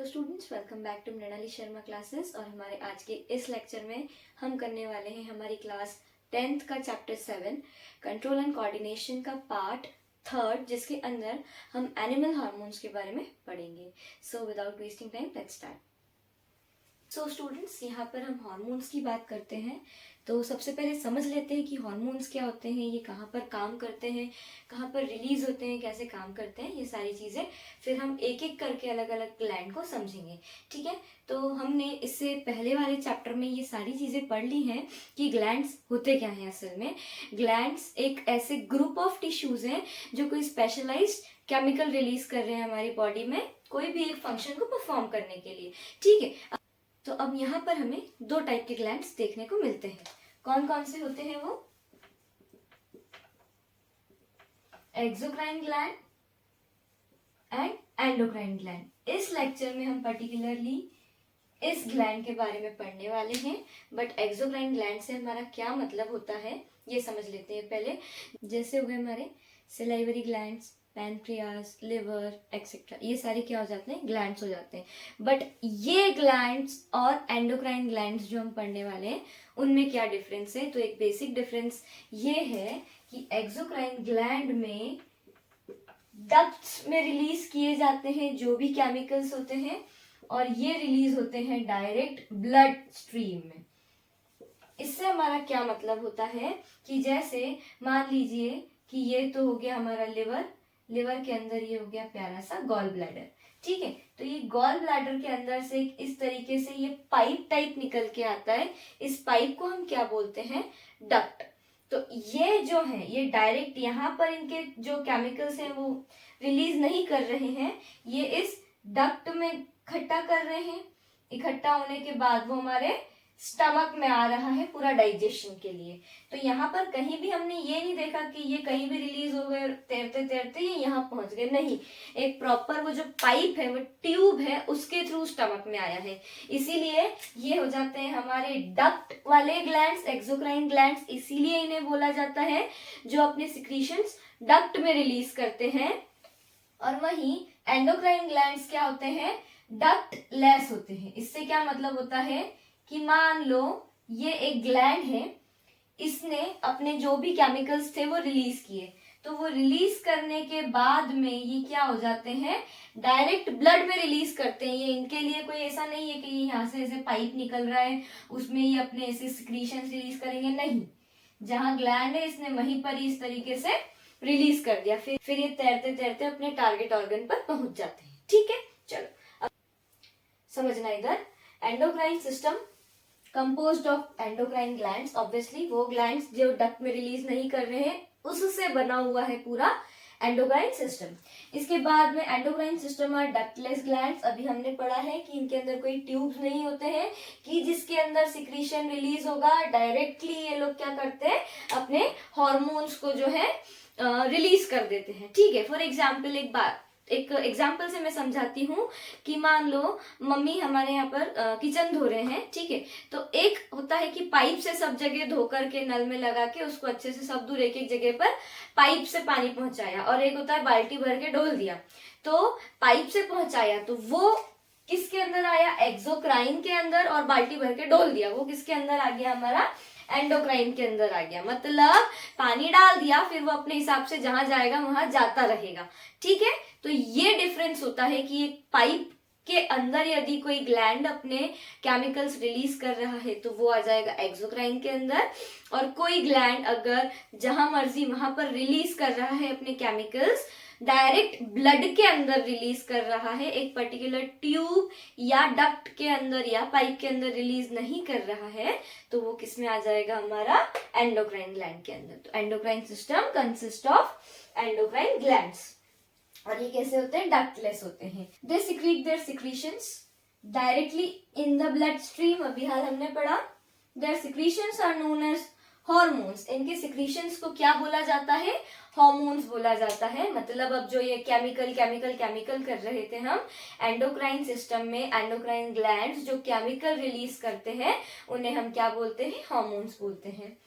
Students, welcome back to Mrinali Sharma classes. और हमारे आज के इस लेक्चर में हम करने वाले हैं हमारी क्लास 10th का चैप्टर 7 कंट्रोल एंड कोऑर्डिनेशन का पार्ट 3rd, जिसके अंदर हम एनिमल हार्मोन्स के बारे में पढ़ेंगे। So without wasting time let's start. So students, यहाँ पर हम हार्मोन्स की बात करते हैं। तो सबसे पहले समझ लेते हैं कि हार्मोन्स क्या होते हैं, ये कहाँ पर काम करते हैं, कहाँ पर रिलीज होते हैं, कैसे काम करते हैं, ये सारी चीज़ें फिर हम एक एक करके अलग अलग ग्लैंड को समझेंगे। ठीक है, तो हमने इससे पहले वाले चैप्टर में ये सारी चीज़ें पढ़ ली हैं कि ग्लैंड्स होते क्या हैं। असल में ग्लैंड्स एक ऐसे ग्रुप ऑफ टिश्यूज हैं जो कोई स्पेशलाइज्ड केमिकल रिलीज कर रहे हैं हमारी बॉडी में कोई भी एक फंक्शन को परफॉर्म करने के लिए। ठीक है, तो अब यहाँ पर हमें दो टाइप के ग्लैंड्स देखने को मिलते हैं। कौन कौन से होते हैं वो? Exocrine gland and endocrine gland. इस लेक्चर में हम पर्टिकुलरली इस ग्लैंड के बारे में पढ़ने वाले हैं, बट एक्सोक्राइन ग्लैंड से हमारा क्या मतलब होता है ये समझ लेते हैं पहले। जैसे हो गए हमारे salivary glands, pancreas, liver etcetera, ये सारे क्या हो जाते हैं? ग्लैंड्स हो जाते हैं। बट ये ग्लैंड्स और एंडोक्राइन ग्लैंड्स जो हम पढ़ने वाले हैं उनमें क्या डिफरेंस है? तो एक बेसिक डिफरेंस ये है कि एक्सोक्राइन ग्लैंड में डक्ट्स में रिलीज किए जाते हैं जो भी केमिकल्स होते हैं, और ये रिलीज होते हैं डायरेक्ट ब्लड स्ट्रीम में। इससे हमारा क्या मतलब होता है कि जैसे मान लीजिए कि ये तो हो गया हमारा लिवर, लिवर के अंदर ये हो गया प्यारा सा गॉल ब्लैडर। ठीक है, तो ये गॉल ब्लैडर के अंदर से इस तरीके से ये पाइप टाइप निकल के आता है। इस पाइप को हम क्या बोलते हैं? डक्ट। तो ये जो है ये डायरेक्ट यहाँ पर इनके जो केमिकल्स हैं वो रिलीज नहीं कर रहे हैं, ये इस डक्ट में इकट्ठा कर रहे हैं। इकट्ठा होने के बाद वो हमारे स्टमक में आ रहा है पूरा डाइजेशन के लिए। तो यहाँ पर कहीं भी हमने ये नहीं देखा कि ये कहीं भी रिलीज हो गए तैरते तैरते ये यहाँ पहुंच गए, नहीं। एक प्रॉपर वो जो पाइप है, वो ट्यूब है, उसके थ्रू स्टमक में आया है। इसीलिए ये हो जाते हैं हमारे डक्ट वाले ग्लैंड्स, एक्सोक्राइन ग्लैंड्स। इसीलिए इन्हें बोला जाता है जो अपने सिक्रीशंस डक्ट में रिलीज करते हैं। और वहीं एंडोक्राइन ग्लैंड्स क्या होते हैं? डक्ट लेस होते हैं। इससे क्या मतलब होता है कि मान लो ये एक ग्लैंड है, इसने अपने जो भी केमिकल्स थे वो रिलीज किए, तो वो रिलीज करने के बाद में ये क्या हो जाते हैं? डायरेक्ट ब्लड में रिलीज करते हैं। ये इनके लिए कोई ऐसा नहीं है कि यहाँ से ऐसे पाइप निकल रहा है उसमें ये अपने ऐसे सिक्रीशंस रिलीज करेंगे, नहीं। जहां ग्लैंड है इसने वहीं पर ही इस तरीके से रिलीज कर दिया, फिर ये तैरते तैरते अपने टारगेट ऑर्गन पर पहुंच जाते हैं। ठीक है, चलो अब समझना इधर। Endocrine system composed of endocrine glands, obviously वो ग्लैंड्स जो डक्ट में रिलीज नहीं कर रहे हैं उससे बना हुआ है पूरा एंडोक्राइन सिस्टम। इसके बाद में एंडोक्राइन सिस्टम और डक्टलेस ग्लैंड्स। अभी हमने पढ़ा है कि इनके अंदर कोई ट्यूब्स नहीं होते हैं कि जिसके अंदर सिक्रीशन रिलीज होगा। डायरेक्टली ये लोग क्या करते हैं? अपने हॉर्मोन्स को जो है रिलीज कर देते हैं। ठीक है, फॉर एग्जाम्पल एक एग्जाम्पल से मैं समझाती हूँ कि मान लो मम्मी हमारे यहाँ पर किचन धो रहे हैं। ठीक है, तो एक होता है कि पाइप से सब जगह धो करके नल में लगा के उसको अच्छे से सब दूर एक एक जगह पर पाइप से पानी पहुंचाया, और एक होता है बाल्टी भर के डोल दिया। तो पाइप से पहुंचाया तो वो किसके अंदर आया? एक्सोक्राइन के अंदर। और बाल्टी भर के डोल दिया वो किसके अंदर आ गया? हमारा एंडोक्राइन के अंदर आ गया। मतलब पानी डाल दिया, फिर वो अपने हिसाब से जहां जाएगा वहां जाता रहेगा। ठीक है, तो ये डिफरेंस होता है कि एक पाइप के अंदर यदि कोई ग्लैंड अपने केमिकल्स रिलीज कर रहा है तो वो आ जाएगा एक्सोक्राइन के अंदर, और कोई ग्लैंड अगर जहां मर्जी वहां पर रिलीज कर रहा है अपने केमिकल्स, डायरेक्ट ब्लड के अंदर रिलीज कर रहा है, एक पर्टिकुलर ट्यूब या डक्ट के अंदर या पाइप के अंदर रिलीज नहीं कर रहा है, तो वो किस में आ जाएगा? हमारा एंडोक्राइन ग्लैंड के अंदर। तो endocrine system consist of endocrine glands. और ये कैसे होते हैं? डक्टलेस होते हैं। They secrete their secretions directly in the blood stream. अभी हाल हमने पढ़ा, their secretions are known as hormones. इनके सिक्रीशंस को क्या बोला जाता है? हॉर्मोन्स बोला जाता है। मतलब अब जो ये केमिकल कर रहे थे हम एंडोक्राइन सिस्टम में, एंडोक्राइन ग्लैंड्स जो केमिकल रिलीज करते हैं उन्हें हम क्या बोलते हैं? हॉर्मोन्स बोलते हैं।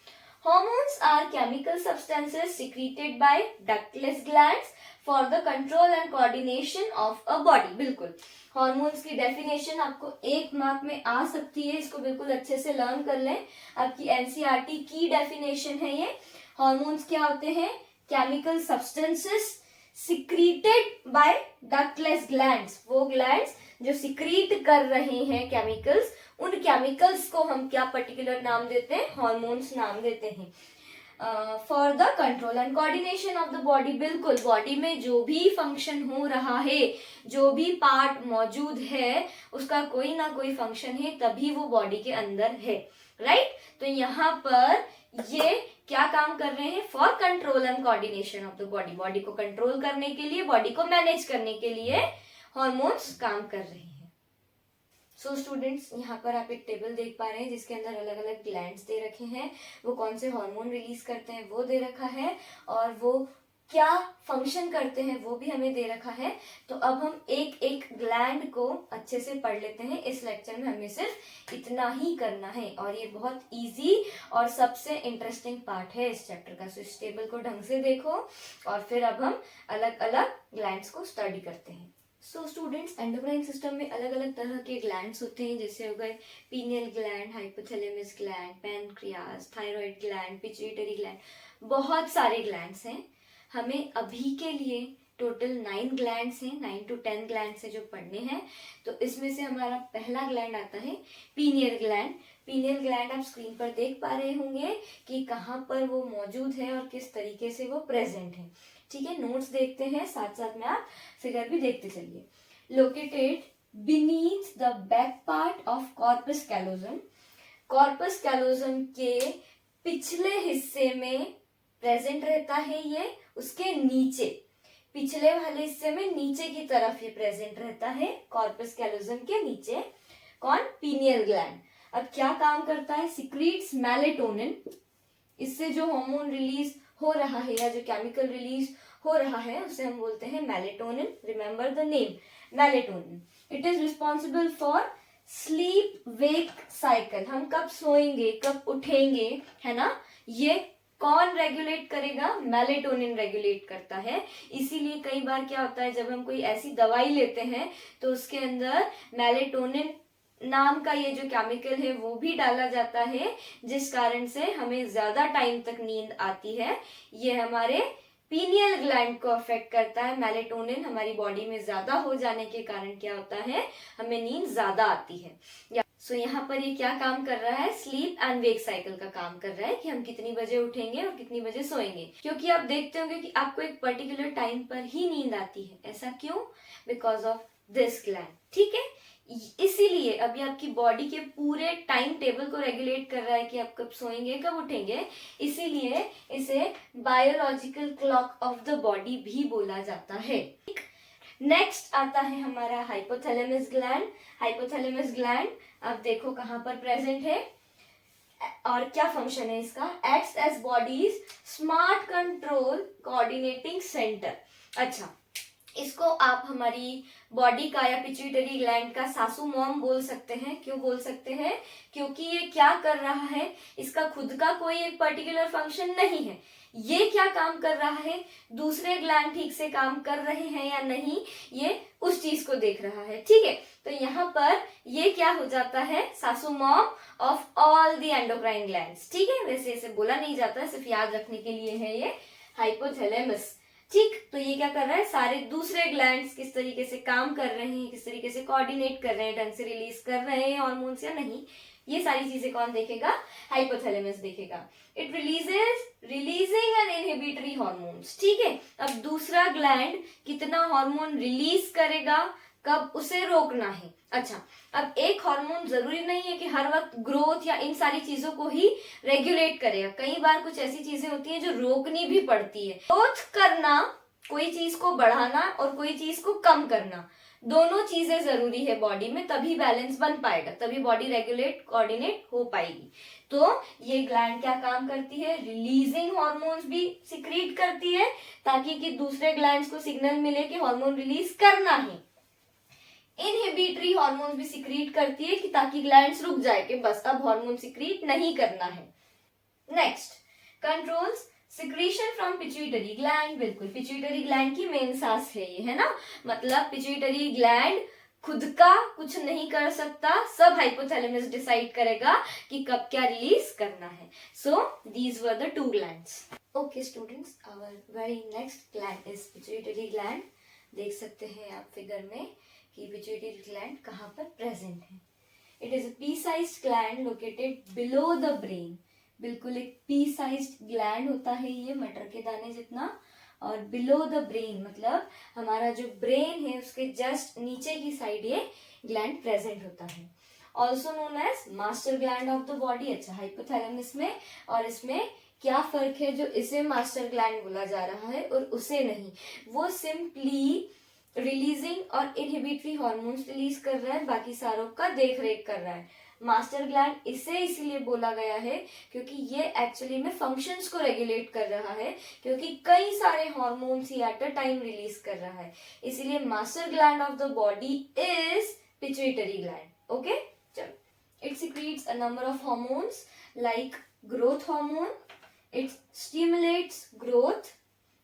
Hormones are chemical substances secreted by ductless glands for the control and coordination of a body. बिल्कुल, हॉर्मोन्स की डेफिनेशन आपको 1 मार्क में आ सकती है, इसको बिल्कुल अच्छे से लर्न कर लें. आपकी एनसीईआरटी की डेफिनेशन है ये. हॉर्मोन्स क्या होते हैं? Chemical substances secreted by ductless glands. वो ग्लैंड्स जो सिक्रीट कर रहे हैं केमिकल्स, उन केमिकल्स को हम क्या पर्टिकुलर नाम देते हैं? हॉर्मोन्स नाम देते हैं. For the control and coordination of the body. बिल्कुल, बॉडी में जो भी फंक्शन हो रहा है, जो भी पार्ट मौजूद है, उसका कोई ना कोई फंक्शन है, तभी वो बॉडी के अंदर है. राइट? तो यहाँ पर ये क्या काम कर रहे हैं? For control and coordination of the body. Body को कंट्रोल करने के लिए, बॉडी को मैनेज करने के लिए हॉर्मोन्स काम कर रहे हैं. सो स्टूडेंट्स, यहाँ पर आप एक टेबल देख पा रहे हैं जिसके अंदर अलग अलग ग्लैंड्स दे रखे हैं. वो कौन से हार्मोन रिलीज करते हैं वो दे रखा है, और वो क्या फंक्शन करते हैं वो भी हमें दे रखा है. तो अब हम एक एक ग्लैंड को अच्छे से पढ़ लेते हैं. इस लेक्चर में हमें सिर्फ इतना ही करना है, और ये बहुत इजी और सबसे इंटरेस्टिंग पार्ट है इस चैप्टर का. सो इस टेबल को ढंग से देखो, और फिर अब हम अलग अलग ग्लैंड्स को स्टडी करते हैं. सो स्टूडेंट्स, एंडोक्राइन सिस्टम में अलग अलग तरह के ग्लैंड्स होते हैं, जैसे हो गए pineal gland, hypothalamus gland, pancreas, thyroid gland, pituitary gland. बहुत सारे ग्लैंड्स हैं. हमें अभी के लिए टोटल 9 ग्लैंड्स हैं, 9 to 10 ग्लैंड्स है जो पढ़ने हैं. तो इसमें से हमारा पहला ग्लैंड आता है पीनियल ग्लैंड. पीनियल ग्लैंड आप स्क्रीन पर देख पा रहे होंगे कि कहाँ पर वो मौजूद है और किस तरीके से वो प्रेजेंट है. ठीक है, नोट्स देखते हैं, साथ साथ में आप फिगर भी देखते चलिए. Located beneath the back part of corpus callosum. Corpus callosum के पिछले हिस्से में प्रेजेंट रहता है ये. उसके नीचे, पिछले वाले हिस्से में नीचे की तरफ ये प्रेजेंट रहता है, कॉर्पस कैलोजम के नीचे. कौन? Pineal gland. अब क्या काम करता है? Secretes melatonin. इससे जो हार्मोन रिलीज हो रहा है या जो केमिकल रिलीज हो रहा है उसे हम बोलते हैं melatonin. Remember the name, melatonin. It is responsible for sleep wake cycle. हम कब सोएंगे, कब उठेंगे, है ना, ये कौन रेगुलेट करेगा? मेलेटोनिन रेगुलेट करता है. इसीलिए कई बार क्या होता है, जब हम कोई ऐसी दवाई लेते हैं तो उसके अंदर मेलेटोनिन नाम का ये जो केमिकल है वो भी डाला जाता है, जिस कारण से हमें ज्यादा टाइम तक नींद आती है. ये हमारे पीनियल ग्लैंड को अफेक्ट करता है. मेलेटोनिन हमारी बॉडी में ज्यादा हो जाने के कारण क्या होता है? हमें नींद ज्यादा आती है. सो यहाँ पर ये क्या काम कर रहा है? स्लीप एंड वेक साइकिल का काम कर रहा है कि हम कितनी बजे उठेंगे और कितनी बजे सोएंगे. क्योंकि आप देखते होंगे कि आपको एक पर्टिकुलर टाइम पर ही नींद आती है. ऐसा क्यों? Because of this gland. ठीक है, इसीलिए अभी आपकी बॉडी के पूरे टाइम टेबल को रेगुलेट कर रहा है कि आप कब सोएंगे, कब उठेंगे. इसीलिए इसे biological clock of the body भी बोला जाता है. नेक्स्ट आता है हमारा हाइपोथैलेमस ग्लैंड. हाइपोथैलेमस ग्लैंड अब देखो कहाँ पर प्रेजेंट है और क्या फंक्शन है इसका? Acts as body's smart control coordinating centre. अच्छा, इसको आप हमारी बॉडी का या पिट्यूटरी ग्लैंड का सासू मॉम बोल सकते हैं. क्यों बोल सकते हैं? क्योंकि ये क्या कर रहा है, इसका खुद का कोई एक पर्टिकुलर फंक्शन नहीं है. ये क्या काम कर रहा है? दूसरे ग्लैंड ठीक से काम कर रहे हैं या नहीं, ये उस चीज को देख रहा है. ठीक है, तो यहाँ पर ये क्या हो जाता है? सासू mom of all the endocrine glands. ठीक है, वैसे इसे बोला नहीं जाता, सिर्फ याद रखने के लिए है ये हाइपोथैलेमस. ठीक, तो ये क्या कर रहा है? सारे दूसरे ग्लैंड्स किस तरीके से काम कर रहे हैं, किस तरीके से कोऑर्डिनेट कर रहे हैं, ढंग से रिलीज कर रहे हैं हार्मोन्स या नहीं, ये सारी चीजें कौन देखेगा? हाइपोथैलेमस देखेगा. It releasing and inhibitory hormones. ठीक है, अब दूसरा ग्लैंड कितना हार्मोन रिलीज करेगा, कब, उसे रोकना है. अच्छा, अब एक हार्मोन जरूरी नहीं है कि हर वक्त ग्रोथ या इन सारी चीजों को ही रेगुलेट करेगा. कई बार कुछ ऐसी चीजें होती हैं जो रोकनी भी पड़ती है. ग्रोथ करना, कोई चीज को बढ़ाना और कोई चीज को कम करना, दोनों चीजें जरूरी है बॉडी में, तभी बैलेंस बन पाएगा, तभी बॉडी रेगुलेट कोऑर्डिनेट हो पाएगी. तो ये ग्लैंड क्या काम करती है? रिलीजिंग हार्मोन्स भी सिक्रीट करती है, ताकि कि दूसरे ग्लैंड्स को सिग्नल मिले कि हार्मोन रिलीज करना है. इनहिबिटरी हार्मोन्स भी सिक्रीट करती है कि ताकि ग्लैंड्स रुक जाए कि बस अब हार्मोन सिक्रीट नहीं करना है. Next, controls secretion from pituitary gland, बिल्कुल पिट्यूटरी ग्लैंड की मेन सांस है ये, है ना, मतलब पिट्यूटरी ग्लैंड खुद का कुछ नहीं कर सकता, सब हाइपोथैलेमस डिसाइड करेगा कि कब क्या रिलीज करना है. So these were the 2 glands. Okay students, our very next gland is pituitary gland. देख सकते हैं आप फिगर में कि पिट्यूटरी ग्लैंड कहाँ पर प्रेजेंट है. It is a P sized gland located below the brain. बिल्कुल एक पी साइज्ड ग्लैंड होता है ये, मटर के दाने जितना, और बिलो द ब्रेन मतलब हमारा जो ब्रेन है उसके जस्ट नीचे की साइड ये ग्लैंड प्रेजेंट होता है. Also known as master gland of the body. अच्छा, हाइपोथैलेमस में और इसमें क्या फर्क है जो इसे मास्टर ग्लैंड बोला जा रहा है और उसे नहीं? वो सिंपली रिलीजिंग और इनहिबिटरी हार्मोन्स रिलीज कर रहा है, बाकी सारों का देख रेख कर रहा है. मास्टर ग्लैंड इसे इसलिए बोला गया है क्योंकि ये एक्चुअली में फंक्शंस को रेगुलेट कर रहा है, क्योंकि कई सारे हार्मोन्स ही एट अ टाइम रिलीज कर रहा है. इसीलिए master gland of the body is pituitary gland. Okay, चलो. It secretes a number of hormones like growth hormone. It stimulates growth.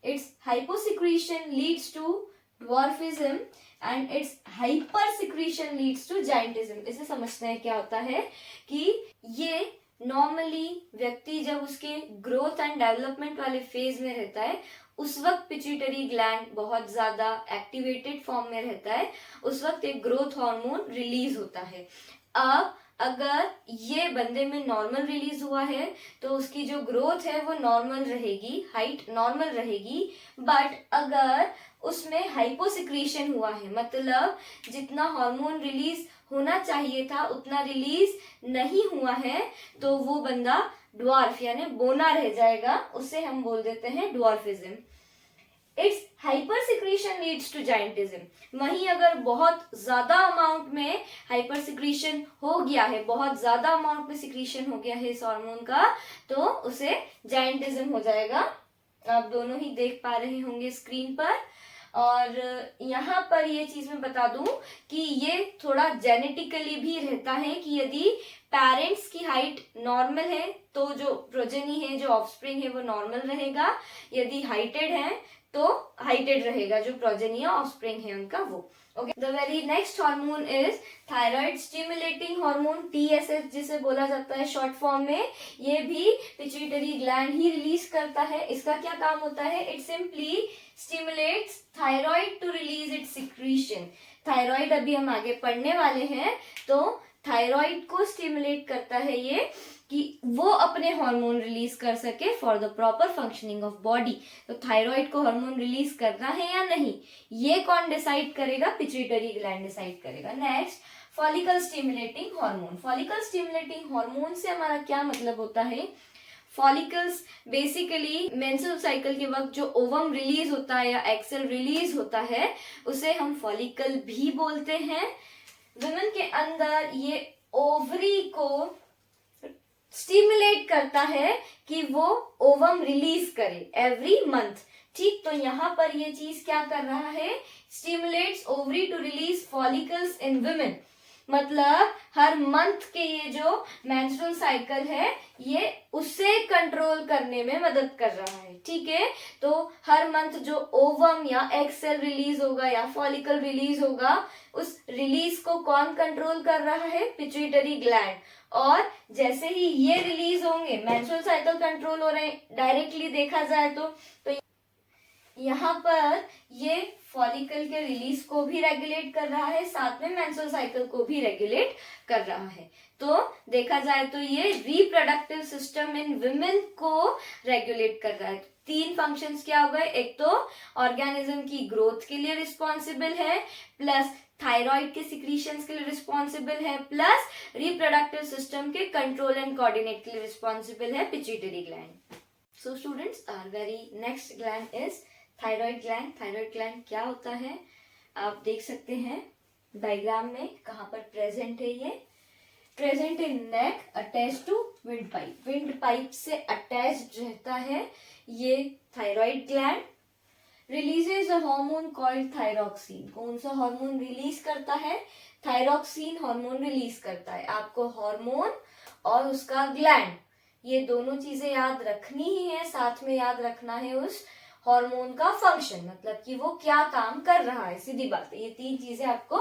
Its hyposecretion leads to dwarfism and its hypersecretion leads to giantism. इसे समझते हैं क्या होता है कि ये normally व्यक्ति जब उसके ग्रोथ एंड डेवलपमेंट वाले फेज में रहता है उस वक्त पिट्यूटरी ग्लैंड बहुत ज्यादा एक्टिवेटेड फॉर्म में रहता है, उस वक्त एक ग्रोथ हार्मोन रिलीज होता है. अब अगर ये बंदे में नॉर्मल रिलीज हुआ है तो उसकी जो ग्रोथ है वो नॉर्मल रहेगी, हाइट नॉर्मल रहेगी. बट अगर उसमें हाइपोसिक्रीशन हुआ है, मतलब जितना हार्मोन रिलीज होना चाहिए था उतना रिलीज नहीं हुआ है, तो वो बंदा ड्वार्फ यानी बोना रह जाएगा. उसे हम बोल देते हैं dwarfism. Its hypersecretion leads to gigantism. वहीं अगर बहुत ज्यादा अमाउंट में हाइपरसिक्रीशन हो गया है, बहुत ज्यादा अमाउंट में सिक्रीशन हो गया है इस हार्मोन का, तो उसे जाइंटिज्म हो जाएगा. आप दोनों ही देख पा रहे होंगे स्क्रीन पर. और यहाँ पर ये चीज मैं बता दूं कि ये थोड़ा जेनेटिकली भी रहता है कि यदि पेरेंट्स की हाइट नॉर्मल है तो जो प्रोजेनी है, जो ऑफस्प्रिंग है वो नॉर्मल रहेगा. यदि हाइटेड है तो हाइटेड रहेगा जो प्रोजेनी या ऑफस्प्रिंग है उनका वो. Okay, the very next hormone is thyroid stimulating hormone, TSH जिसे बोला जाता है शॉर्ट फॉर्म में. ये भी पिट्यूटरी ग्लैंड ही रिलीज करता है. इसका क्या काम होता है? It simply stimulates thyroid to release its secretion. Thyroid अभी हम आगे पढ़ने वाले हैं, तो थायराइड को स्टिमुलेट करता है ये कि वो अपने हार्मोन रिलीज कर सके for the proper functioning of body. तो थायराइड को हार्मोन रिलीज करना है या नहीं, ये कौन डिसाइड करेगा? पिट्यूटरी ग्लैंड डिसाइड करेगा. Next, follicle stimulating hormone. Follicle stimulating hormone से हमारा क्या मतलब होता है? फॉलिकल्स बेसिकली मेंस्ट्रुअल साइकिल के वक्त जो ओवम रिलीज होता है या एक्सेल रिलीज होता है उसे हम फॉलिकल भी बोलते हैं. वुमेन के अंदर ये ओवरी को स्टिमुलेट करता है कि वो ओवम रिलीज करे एवरी मंथ. ठीक, तो यहाँ पर ये चीज क्या कर रहा है? Stimulates ovary to release follicles in women. मतलब हर मंथ के ये जो मेंस्ट्रुअल साइकिल है ये उसे कंट्रोल करने में मदद कर रहा है. ठीक है, तो हर मंथ जो ओवम या एग सेल रिलीज होगा या फॉलिकल रिलीज होगा, उस रिलीज को कौन कंट्रोल कर रहा है? Pituitary gland. और जैसे ही ये रिलीज होंगे, मेंस्ट्रुअल साइकिल कंट्रोल हो रहे हैं डायरेक्टली देखा जाए तो यहाँ पर ये फॉलिकल के रिलीज को भी रेगुलेट कर रहा है, साथ में मेंस्ट्रुअल साइकिल को भी रेगुलेट कर रहा है. तो देखा जाए तो ये रिप्रोडक्टिव सिस्टम इन वुमेन को रेगुलेट कर रहा है. 3 फंक्शंस क्या हो गए? एक तो ऑर्गेनिज्म की ग्रोथ के लिए रिस्पॉन्सिबल है, प्लस थायराइड के सिक्रीशंस के लिए रिस्पॉन्सिबल है, प्लस रिप्रोडक्टिव सिस्टम के कंट्रोल एंड कोऑर्डिनेट के लिए रिस्पॉन्सिबल है pituitary gland. So students, our very next gland is thyroid gland. Thyroid gland क्या होता है आप देख सकते हैं डायग्राम में कहाँ पर प्रेजेंट है. ये present in neck attach to windpipe. Windpipe से अटैच्ड रहता है ये thyroid gland. Releases the hormone called thyroxine. कौन सा हार्मोन रिलीज करता है? थायरॉक्सिन हार्मोन रिलीज करता है. आपको हार्मोन और उसका ग्लैंड ये दोनों चीजें याद रखनी ही है, साथ में याद रखना है उस हार्मोन का फंक्शन, मतलब कि वो क्या काम कर रहा है, सीधी बात है। ये 3 चीजें आपको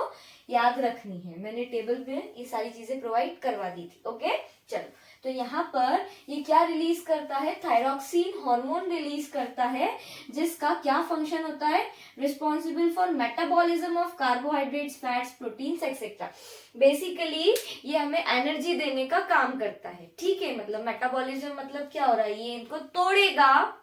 याद रखनी है, मैंने टेबल पे ये सारी चीजें प्रोवाइड करवा दी थी। ओके, चलो, तो यहाँ पर ये क्या रिलीज करता है, थायरॉक्सिन हार्मोन रिलीज करता है, जिसका क्या फंक्शन होता है, responsible for metabolism of carbohydrates, fats, proteins etcetera. Basically ये हमें एनर्जी देने का काम करता है, ठीक है। मतलब मेटाबॉलिज्म मतलब क्या हो रहा है, ये इनको तोड़ेगा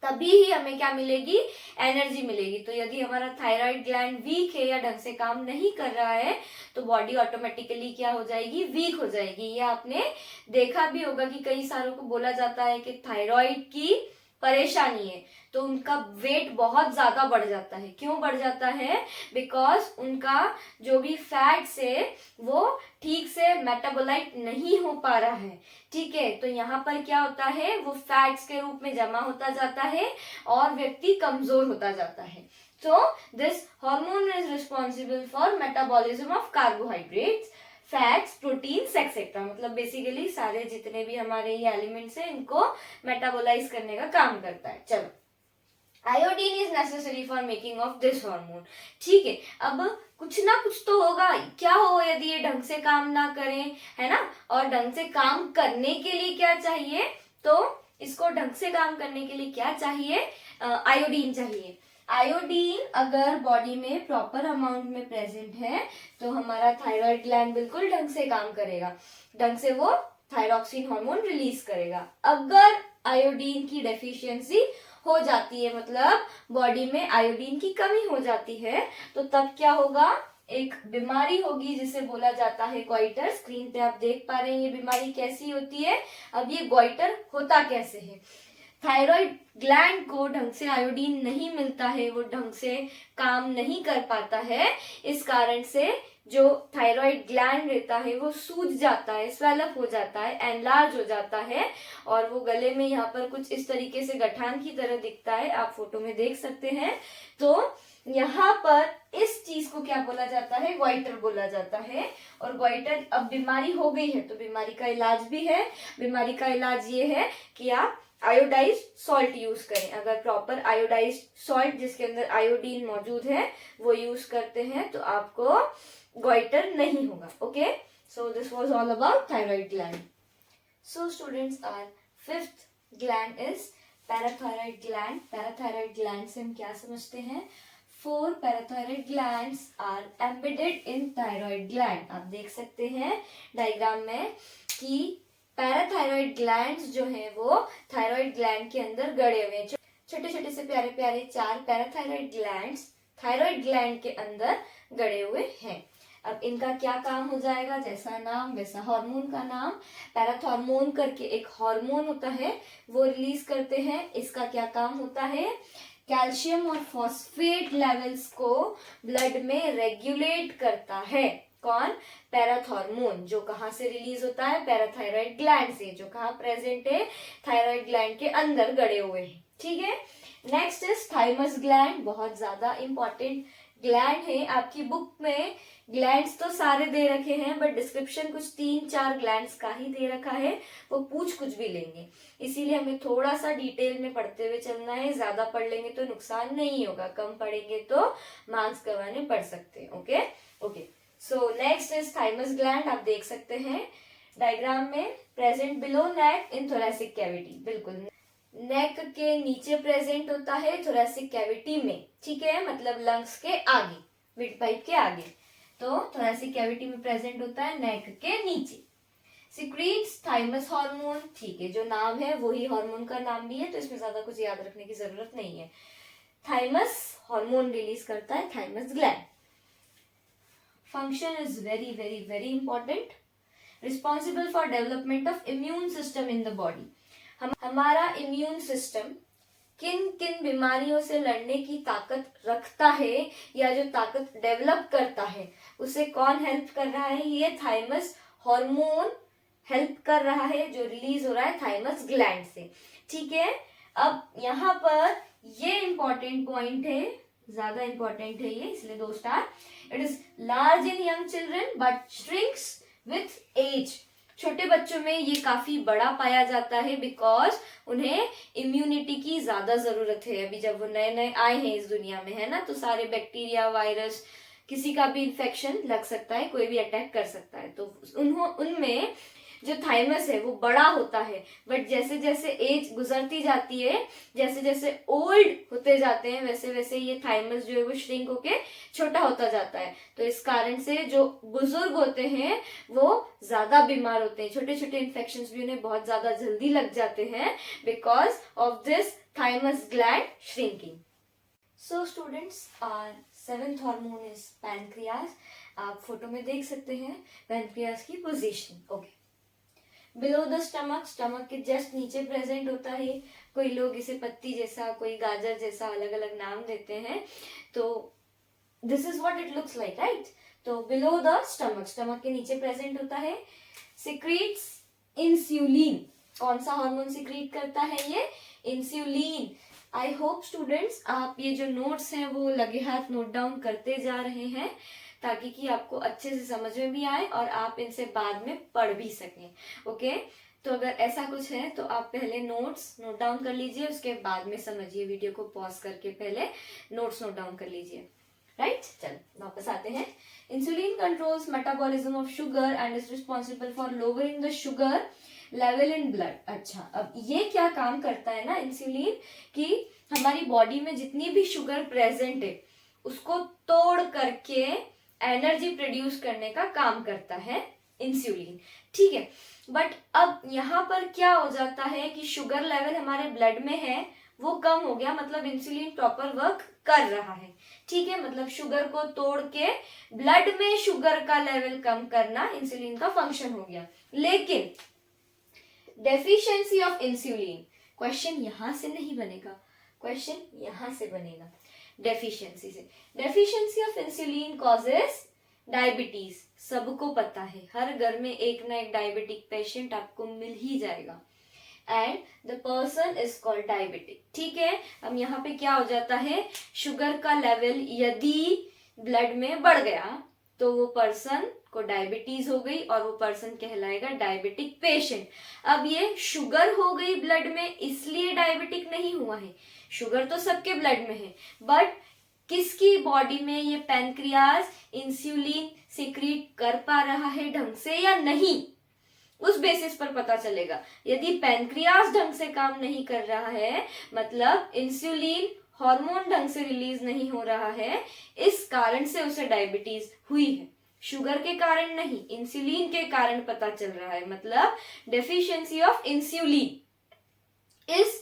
तभी ही हमें क्या मिलेगी, एनर्जी मिलेगी। तो यदि हमारा थायराइड ग्लैंड वीक है या ढंग से काम नहीं कर रहा है तो बॉडी ऑटोमेटिकली क्या हो जाएगी, वीक हो जाएगी। ये आपने देखा भी होगा कि कई सारों को बोला जाता है कि थायराइड की परेशानी है, तो उनका वेट बहुत ज्यादा बढ़ जाता है। क्यों बढ़ जाता है, बिकॉज उनका जो भी फैट्स है वो ठीक से मेटाबोलाइट नहीं हो पा रहा है, ठीक है। तो यहाँ पर क्या होता है, वो फैट्स के रूप में जमा होता जाता है और व्यक्ति कमजोर होता जाता है। So this hormone is responsible for metabolism of carbohydrates, fats, proteins etcetera. मतलब बेसिकली सारे जितने भी हमारे ये एलिमेंट्स हैं इनको मेटाबोलाइज करने का काम करता है। चलो, iodine is necessary for making of this hormone, ठीक है। अब कुछ ना कुछ तो होगा, क्या हो यदि ये ढंग से काम ना करें, है ना। और ढंग से काम करने के लिए क्या चाहिए, तो इसको ढंग से काम करने के लिए क्या चाहिए, आयोडीन चाहिए। आयोडीन अगर बॉडी में प्रॉपर अमाउंट में प्रेजेंट है तो हमारा थायराइड ग्लैंड बिल्कुल ढंग से काम करेगा, ढंग से वो थायरॉक्सिन हार्मोन रिलीज करेगा। अगर आयोडीन की डेफिशिएंसी हो जाती है, मतलब बॉडी में आयोडीन की कमी हो जाती है, तो तब क्या होगा, एक बीमारी होगी जिसे बोला जाता है गॉइटर। स्क्रीन पे आप देख पा रहे हैं ये बीमारी कैसी होती है। अब ये गॉइटर होता कैसे है, थायराइड ग्लैंड को ढंग से आयोडीन नहीं मिलता है, वो ढंग से काम नहीं कर पाता है, इस कारण से जो थायराइड ग्लैंड रहता है वो सूज जाता है, स्वेलअप हो जाता है, एनलार्ज हो जाता है, और वो गले में यहाँ पर कुछ इस तरीके से गठान की तरह दिखता है, आप फोटो में देख सकते हैं। तो यहाँ पर इस चीज को क्या बोला जाता है, गॉइटर बोला जाता है। और गॉइटर अब बीमारी हो गई है तो बीमारी का इलाज भी है। बीमारी का इलाज ये है कि आप आयोडाइज्ड सॉल्ट यूज करें। अगर प्रॉपर आयोडाइज्ड सॉल्ट जिसके अंदर आयोडीन मौजूद है वो यूज करते हैं तो आपको गॉइटर नहीं होगा। Okay, so this was all about thyroid gland. So students, our fifth gland is parathyroid gland. Parathyroid gland से हम क्या समझते हैं, 4 parathyroid glands are embedded in thyroid gland. आप देख सकते हैं डायग्राम में कि पैराथायराइड ग्लैंड्स जो हैं वो थायराइड ग्लैंड के अंदर गड़े हुए हैं। छोटे छोटे से प्यारे प्यारे 4 पैराथायराइड ग्लैंड्स थायराइड ग्लैंड के अंदर गड़े हुए हैं। अब इनका क्या काम हो जाएगा, जैसा नाम वैसा हार्मोन का नाम। पैराथॉर्मोन करके एक हार्मोन होता है वो रिलीज करते हैं। इसका क्या काम होता है, कैल्शियम और फॉस्फेट लेवल्स को ब्लड में रेगुलेट करता है। कौन, पैराथॉर्मोन, जो कहाँ से रिलीज होता है, पैराथायराइड ग्लैंड से, जो कहाँ प्रेजेंट है, थायराइड ग्लैंड के अंदर गड़े हुए हैं, ठीक है। नेक्स्ट इज थाइमस ग्लैंड, बहुत ज्यादा इंपॉर्टेंट ग्लैंड है। आपकी बुक में ग्लैंड्स तो सारे दे रखे हैं बट डिस्क्रिप्शन कुछ 3-4 ग्लैंड्स का ही दे रखा है, वो पूछ कुछ भी लेंगे, इसीलिए हमें थोड़ा सा डिटेल में पढ़ते हुए चलना है। ज्यादा पढ़ लेंगे तो नुकसान नहीं होगा, कम पढ़ेंगे तो मार्क्स गंवाने पड़ सकते हैं। Okay okay, so next is thymus gland. आप देख सकते हैं डायग्राम में, प्रेजेंट बिलो नेक इन थोरैसिक कैविटी। बिल्कुल नेक के नीचे प्रेजेंट होता है, थोरैसिक कैविटी में, ठीक है, मतलब लंग्स के आगे, विंड पाइप के आगे। तो थोरैसिक कैविटी में प्रेजेंट होता है, नेक के नीचे। सिक्रीट्स थाइमस हार्मोन, ठीक है, जो नाम है वही हार्मोन का नाम भी है, तो इसमें ज्यादा कुछ याद रखने की जरूरत नहीं है। थाइमस हार्मोन रिलीज करता है thymus gland. Function is very very very important, responsible for development of immune system in the body. हमारा इम्यून सिस्टम किन किन बीमारियों से लड़ने की ताकत रखता है या जो ताकत डेवलप करता है उसे कौन हेल्प कर रहा है, ये थाइमस हार्मोन हेल्प कर रहा है, जो रिलीज हो रहा है थाइमस ग्लैंड से, ठीक है। अब यहाँ पर ये इंपॉर्टेंट पॉइंट है, ज्यादा इंपॉर्टेंट है ये, इसलिए 2 star. It is large in young children but shrinks with age. छोटे बच्चों में ये काफी बड़ा पाया जाता है बिकॉज उन्हें इम्यूनिटी की ज्यादा जरूरत है। अभी जब वो नए नए आए हैं इस दुनिया में, है ना, तो सारे बैक्टीरिया, वायरस, किसी का भी इन्फेक्शन लग सकता है, कोई भी अटैक कर सकता है। तो उनमें जो थाइमस है वो बड़ा होता है, बट जैसे जैसे एज गुजरती जाती है, जैसे जैसे ओल्ड होते जाते हैं, वैसे वैसे ये थाइमस जो है वो श्रिंक होके छोटा होता जाता है। तो इस कारण से जो बुजुर्ग होते हैं वो ज्यादा बीमार होते हैं, छोटे छोटे इन्फेक्शंस भी उन्हें बहुत ज्यादा जल्दी लग जाते हैं because of this thymus gland shrinking. So students, our 7th hormone is pancreas. आप फोटो में देख सकते हैं पैनक्रियास की position. Okay, below the stomach, stomach के जस्ट नीचे प्रेजेंट होता है। कोई लोग इसे पत्ती जैसा, कोई गाजर जैसा अलग अलग नाम देते हैं। तो this is what it looks like, right. तो बिलो द स्टमक, स्टमक के नीचे प्रेजेंट होता है। सिक्रीट्स इंसुलिन, कौन सा हार्मोन सिक्रीट करता है ये? इंसुलिन। आई होप स्टूडेंट्स आप ये जो नोट्स हैं वो लगे हाथ नोट डाउन करते जा रहे हैं, ताकि कि आपको अच्छे से समझ में भी आए और आप इनसे बाद में पढ़ भी सकें। ओके, तो अगर ऐसा कुछ है तो आप पहले नोट्स नोट डाउन कर लीजिए, उसके बाद में समझिए। वीडियो को पॉज करके पहले नोट्स नोट डाउन कर लीजिए, राइट। चलो वापस आते हैं। Insulin controls metabolism of sugar and is responsible for lowering the sugar level in blood. अच्छा, अब ये क्या काम करता है ना इंसुलिन, कि हमारी बॉडी में जितनी भी शुगर प्रेजेंट है उसको तोड़ करके एनर्जी प्रोड्यूस करने का काम करता है इंसुलिन, ठीक है। बट अब यहाँ पर क्या हो जाता है कि शुगर लेवल हमारे ब्लड में है वो कम हो गया, मतलब इंसुलिन प्रॉपर वर्क कर रहा है, ठीक है। मतलब शुगर को तोड़ के ब्लड में शुगर का लेवल कम करना इंसुलिन का फंक्शन हो गया। लेकिन डेफिशिएंसी ऑफ इंसुलिन, क्वेश्चन यहां से नहीं बनेगा, क्वेश्चन यहां से बनेगा डेफिशिएंसी से। Deficiency of insulin causes diabetes, सबको पता है, हर घर में एक ना एक डायबिटिक पेशेंट आपको मिल ही जाएगा, and the person is called diabetic, ठीक है। अब यहाँ पे क्या हो जाता है, शुगर का लेवल यदि ब्लड में बढ़ गया तो वो पर्सन को डायबिटीज हो गई और वो पर्सन कहलाएगा डायबिटिक पेशेंट। अब ये शुगर हो गई ब्लड में इसलिए डायबिटिक नहीं हुआ है, शुगर तो सबके ब्लड में है, बट किसकी बॉडी में ये पैनक्रियास इंसुलिन सिक्रीट कर पा रहा है ढंग से या नहीं, उस बेसिस पर पता चलेगा। यदि पैनक्रियास ढंग से काम नहीं कर रहा है, मतलब इंसुलिन हार्मोन ढंग से रिलीज नहीं हो रहा है, इस कारण से उसे डायबिटीज हुई है, शुगर के कारण नहीं, इंसुलिन के कारण पता चल रहा है। मतलब deficiency of insulin is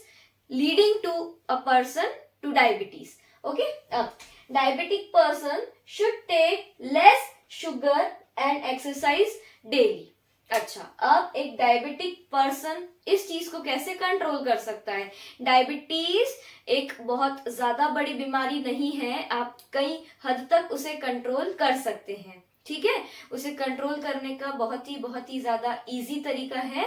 leading to a person to diabetes. Okay, अब diabetic person should take less sugar and exercise daily. अच्छा, अब एक डायबिटिक पर्सन इस चीज को कैसे कंट्रोल कर सकता है? डायबिटीज एक बहुत ज्यादा बड़ी बीमारी नहीं है, आप कई हद तक उसे कंट्रोल कर सकते हैं, ठीक है। उसे कंट्रोल करने का बहुत ही ज्यादा इजी तरीका है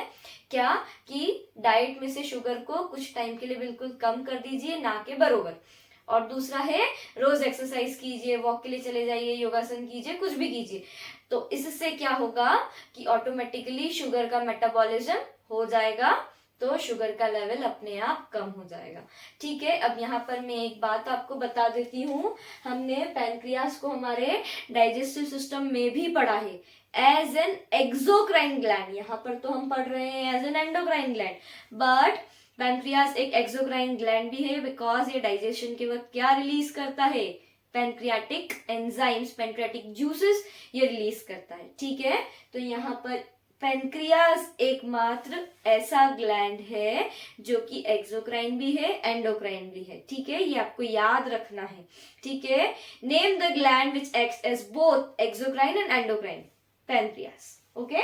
क्या, कि डाइट में से शुगर को कुछ टाइम के लिए बिल्कुल कम कर दीजिए, ना के बरोबर। और दूसरा है रोज एक्सरसाइज कीजिए, वॉक के लिए चले जाइए, योगासन कीजिए, कुछ भी कीजिए। तो इससे क्या होगा कि ऑटोमेटिकली शुगर का मेटाबॉलिज्म हो जाएगा, तो शुगर का लेवल अपने आप कम हो जाएगा, ठीक है। अब यहाँ पर मैं एक बात आपको बता देती हूँ, हमने पैनक्रियास को हमारे डाइजेस्टिव सिस्टम में भी पढ़ा है एज एन एक्सोक्राइन ग्लैंड। यहाँ पर तो हम पढ़ रहे हैं as an endocrine gland, but pancreas एक एक्सोक्राइन ग्लैंड भी है, बिकॉज ये डाइजेशन के वक्त क्या रिलीज करता है, पैनक्रियाटिक एंजाइम्स, पैनक्रियाटिक जूसेस ये रिलीज करता है, ठीक है। तो यहाँ पर पैनक्रियास एकमात्र ऐसा ग्लैंड है जो कि एक्सोक्राइन भी है, एंडोक्राइन भी है, ठीक है। ये आपको याद रखना है, ठीक है। Name the gland which acts as both exocrine and endocrine, pancreas. Okay,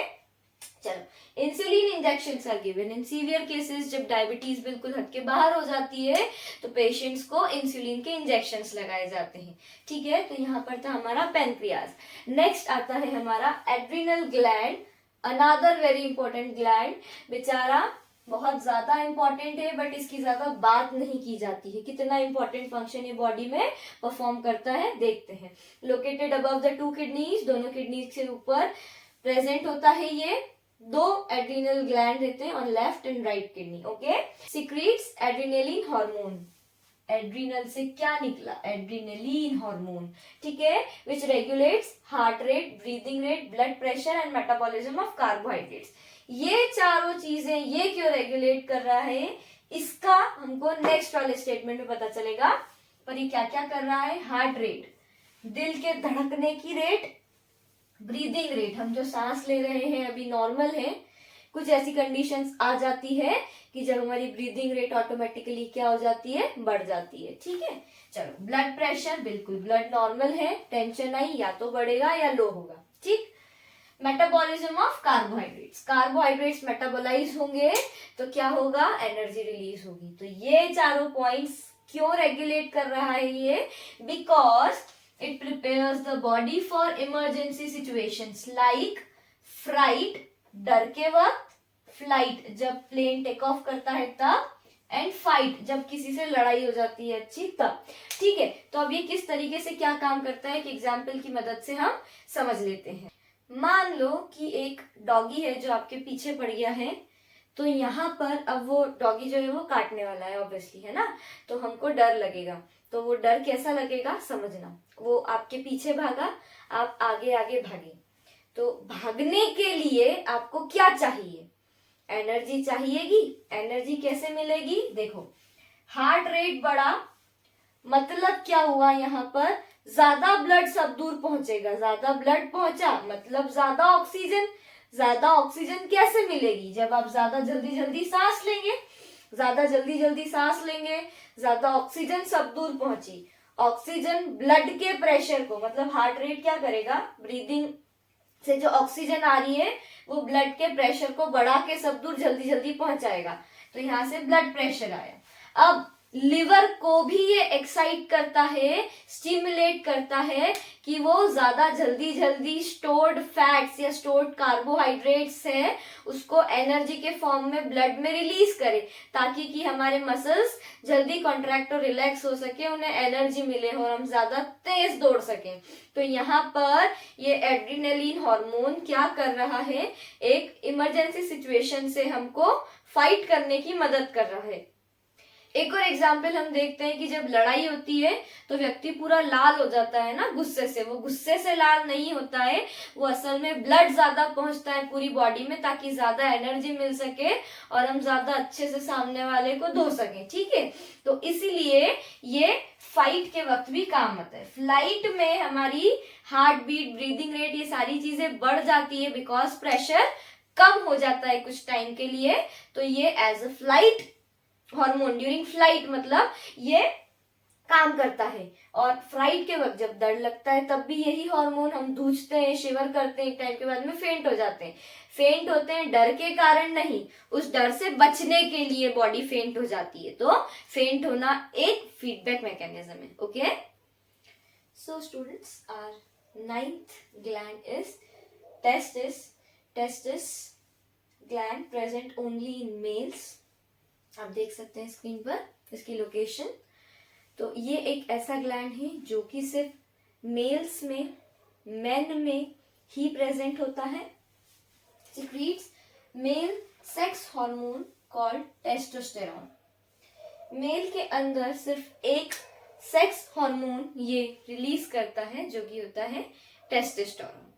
चलो, insulin injections are given in severe cases. जब डायबिटीज बिल्कुल हद के बाहर हो जाती है तो पेशेंट्स को इंसुलिन के इंजेक्शंस लगाए जाते हैं, ठीक है। तो यहाँ पर था हमारा पैनक्रियास। नेक्स्ट आता है हमारा adrenal gland, another very important gland. बेचारा बहुत ज्यादा इंपॉर्टेंट है, बट इसकी ज्यादा बात नहीं की जाती है। कितना इंपॉर्टेंट फंक्शन ये बॉडी में परफॉर्म करता है देखते हैं। लोकेटेड अबव द 2 किडनीज, दोनों किडनीज के ऊपर प्रेजेंट होता है ये। दो एड्रिनल ग्लैंड रहते हैं on left and right kidney. Okay, secretes adrenaline hormone. Adrenal से क्या निकला? Adrenaline hormone. ठीक है, which regulates heart rate, breathing rate, blood pressure and metabolism of carbohydrates. ये चारों चीजें ये क्यों रेगुलेट कर रहा है, इसका हमको नेक्स्ट वाले स्टेटमेंट में पता चलेगा. पर ये क्या क्या कर रहा है? हार्ट रेट, दिल के धड़कने की रेट, ब्रीदिंग रेट, हम जो सांस ले रहे हैं अभी नॉर्मल है, कुछ ऐसी कंडीशंस आ जाती है कि जब हमारी ब्रीदिंग रेट ऑटोमेटिकली क्या हो जाती है? बढ़ जाती है. ठीक है, चलो. ब्लड प्रेशर, बिल्कुल ब्लड नॉर्मल है, टेंशन आई, या तो बढ़ेगा या लो होगा. ठीक. Metabolism of carbohydrates, carbohydrates metabolise होंगे तो क्या होगा? एनर्जी रिलीज होगी. तो ये चारों पॉइंट्स क्यों रेगुलेट कर रहा है ये? Because it prepares the body for emergency situations like fright, डर के वक्त, फ्लाइट जब प्लेन टेक ऑफ करता है तब, एंड फाइट जब किसी से लड़ाई हो जाती है अच्छी तब. ठीक है, तो अब ये किस तरीके से क्या काम करता है, एक एग्जाम्पल की मदद से हम समझ लेते हैं. मान लो कि एक डॉगी है जो आपके पीछे पड़ गया है, तो यहाँ पर अब वो डॉगी जो है वो काटने वाला है ऑब्वियसली, है ना. तो हमको डर लगेगा. तो वो डर कैसा लगेगा समझना. वो आपके पीछे भागा, आप आगे आगे भागे. तो भागने के लिए आपको क्या चाहिए? एनर्जी चाहिएगी. एनर्जी कैसे मिलेगी? देखो, हार्ट रेट बढ़ा, मतलब क्या हुआ? यहाँ पर ज्यादा ब्लड सब दूर पहुंचेगा. ज्यादा ब्लड पहुंचा मतलब ज्यादा ऑक्सीजन. ज्यादा ऑक्सीजन कैसे मिलेगी? जब आप ज्यादा जल्दी जल्दी सांस लेंगे. ज्यादा जल्दी जल्दी सांस लेंगे, ज्यादा ऑक्सीजन सब दूर पहुंची. ऑक्सीजन ब्लड के प्रेशर को, मतलब हार्ट रेट क्या करेगा? ब्रीदिंग से जो ऑक्सीजन आ रही है वो ब्लड के प्रेशर को बढ़ा के सब दूर जल्दी जल्दी पहुंचाएगा. तो यहां से ब्लड प्रेशर आया. अब लिवर को भी ये एक्साइट करता है, स्टिमुलेट करता है कि वो ज्यादा जल्दी जल्दी स्टोर्ड फैट्स या स्टोर्ड कार्बोहाइड्रेट्स है उसको एनर्जी के फॉर्म में ब्लड में रिलीज करे, ताकि कि हमारे मसल्स जल्दी कॉन्ट्रैक्ट और रिलैक्स हो सके, उन्हें एनर्जी मिले और हम ज्यादा तेज दौड़ सकें. तो यहाँ पर ये एड्रिनलिन हार्मोन क्या कर रहा है? एक इमरजेंसी सिचुएशन से हमको फाइट करने की मदद कर रहा है. एक और एग्जाम्पल हम देखते हैं कि जब लड़ाई होती है तो व्यक्ति पूरा लाल हो जाता है ना गुस्से से. वो गुस्से से लाल नहीं होता है, वो असल में ब्लड ज्यादा पहुंचता है पूरी बॉडी में ताकि ज्यादा एनर्जी मिल सके और हम ज्यादा अच्छे से सामने वाले को धो सके. ठीक है, तो इसीलिए ये फाइट के वक्त भी काम आता है. फ्लाइट में हमारी हार्ट बीट, ब्रीदिंग रेट, ये सारी चीजें बढ़ जाती है बिकॉज प्रेशर कम हो जाता है कुछ टाइम के लिए. तो ये as a flight hormone during flight मतलब ये काम करता है. और फ्लाइट के वक्त जब डर लगता है तब भी यही हार्मोन, हम धूजते हैं, शिवर करते हैं, एक टाइम के बाद में फेंट हो जाते हैं. फेंट होते हैं डर के कारण नहीं, उस डर से बचने के लिए बॉडी फेंट हो जाती है. तो फेंट होना एक फीडबैक मैकेनिज्म है. Okay, so students, our ninth gland is testis gland, present only in males. आप देख सकते हैं स्क्रीन पर इसकी लोकेशन. तो ये एक ऐसा ग्लैंड है जो कि सिर्फ मेल्स में, मेन में ही प्रेजेंट होता है. Secretes male sex hormone called testosterone. Male के अंदर सिर्फ एक सेक्स हार्मोन ये रिलीज करता है जो कि होता है testosterone.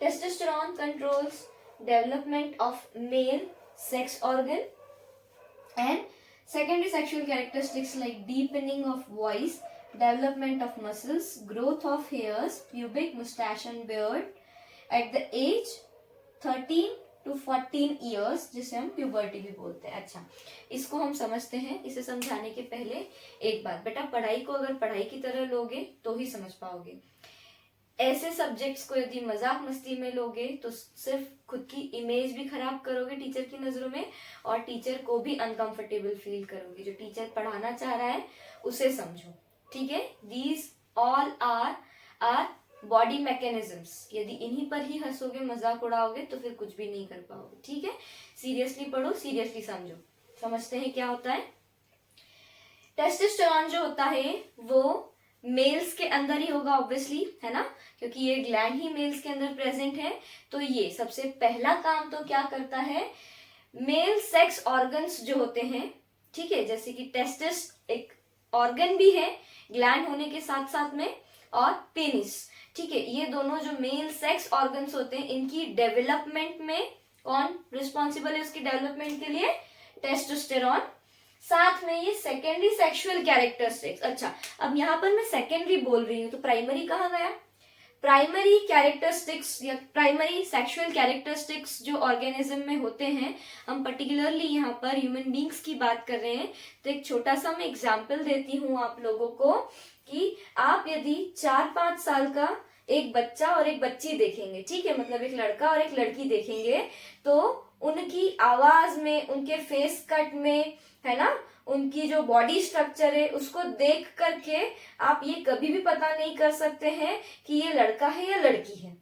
Testosterone controls development of male sex organ and secondary sexual characteristics like deepening of voice, development of muscles, growth of hairs, pubic, mustache and beard at the age 13 to 14 years, जिसे हम puberty भी बोलते हैं. अच्छा, इसको हम समझते हैं. इसे समझाने के पहले एक बात, बेटा पढ़ाई को अगर पढ़ाई की तरह लोगे तो ही समझ पाओगे. ऐसे सब्जेक्ट्स को यदि मजाक मस्ती में लोगे तो सिर्फ खुद की इमेज भी खराब करोगे टीचर की नजरों में और टीचर को भी अनकंफर्टेबल फील करोगे. जो टीचर पढ़ाना चाह रहा है उसे समझो. ठीक है, these all our body mechanisms. यदि इन्हीं पर ही हंसोगे, मजाक उड़ाओगे तो फिर कुछ भी नहीं कर पाओगे. ठीक है, सीरियसली पढ़ो, सीरियसली समझो. समझते हैं क्या होता है. टेस्टोस्टेरॉन जो होता है वो मेल्स के अंदर ही होगा ऑब्वियसली, है ना, क्योंकि ये ग्लैंड ही मेल्स के अंदर प्रेजेंट है। तो ये सबसे पहला काम तो क्या करता है, मेल सेक्स ऑर्गन्स जो होते हैं, ठीक है, जैसे कि टेस्टिस एक ऑर्गन भी है ग्लैंड होने के साथ साथ में, और पेनिस, ठीक है, ये दोनों जो मेल सेक्स ऑर्गन्स होते हैं इनकी डेवलपमेंट में कौन रिस्पॉन्सिबल है उसकी डेवलपमेंट के लिए, टेस्टोस्टेरॉन। साथ में ये सेकेंडरी सेक्सुअल कैरेक्टरिस्टिक्स, अच्छा अब यहाँ पर मैं सेकेंडरी बोल रही हूँ तो प्राइमरी कहाँ गया, प्राइमरी कैरेक्टरिस्टिक्स या प्राइमरी सेक्सुअल कैरेक्टरिस्टिक्स जो ऑर्गेनिज्म में होते हैं, हम पर्टिकुलरली यहाँ पर ह्यूमन बींग्स की बात कर रहे हैं। तो एक छोटा सा मैं एग्जांपल देती हूँ आप लोगों को कि आप यदि 4-5 साल का एक बच्चा और एक बच्ची देखेंगे, ठीक है, मतलब एक लड़का और एक लड़की देखेंगे, तो उनकी आवाज में, उनके फेस कट में, है ना, उनकी जो बॉडी स्ट्रक्चर है उसको देख करके आप ये कभी भी पता नहीं कर सकते हैं कि ये लड़का है या लड़की है,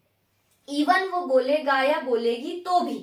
इवन वो बोलेगा या बोलेगी तो भी,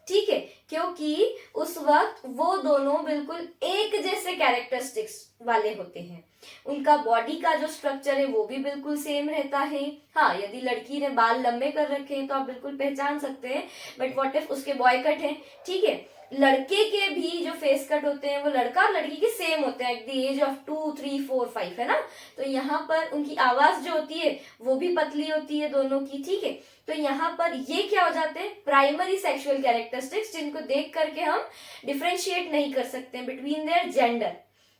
ठीक है, क्योंकि उस वक्त वो दोनों बिल्कुल एक जैसे कैरेक्टरिस्टिक्स वाले होते हैं, उनका बॉडी का जो स्ट्रक्चर है वो भी बिल्कुल सेम रहता है। हाँ, यदि लड़की ने बाल लंबे कर रखे हैं तो आप बिल्कुल पहचान सकते हैं, बट व्हाट इफ उसके बॉय कट है, ठीक है, लड़के के भी जो फेस कट होते हैं वो लड़का और लड़की के सेम होते हैं एट द एज ऑफ 2, 3, 4, 5, है ना। तो यहाँ पर उनकी आवाज जो होती है वो भी पतली होती है दोनों की, ठीक है। तो यहाँ पर ये क्या हो जाते हैं, प्राइमरी सेक्सुअल कैरेक्टरिस्टिक्स, जिनको देख करके हम डिफरेंशिएट नहीं कर सकते बिटवीन देयर जेंडर,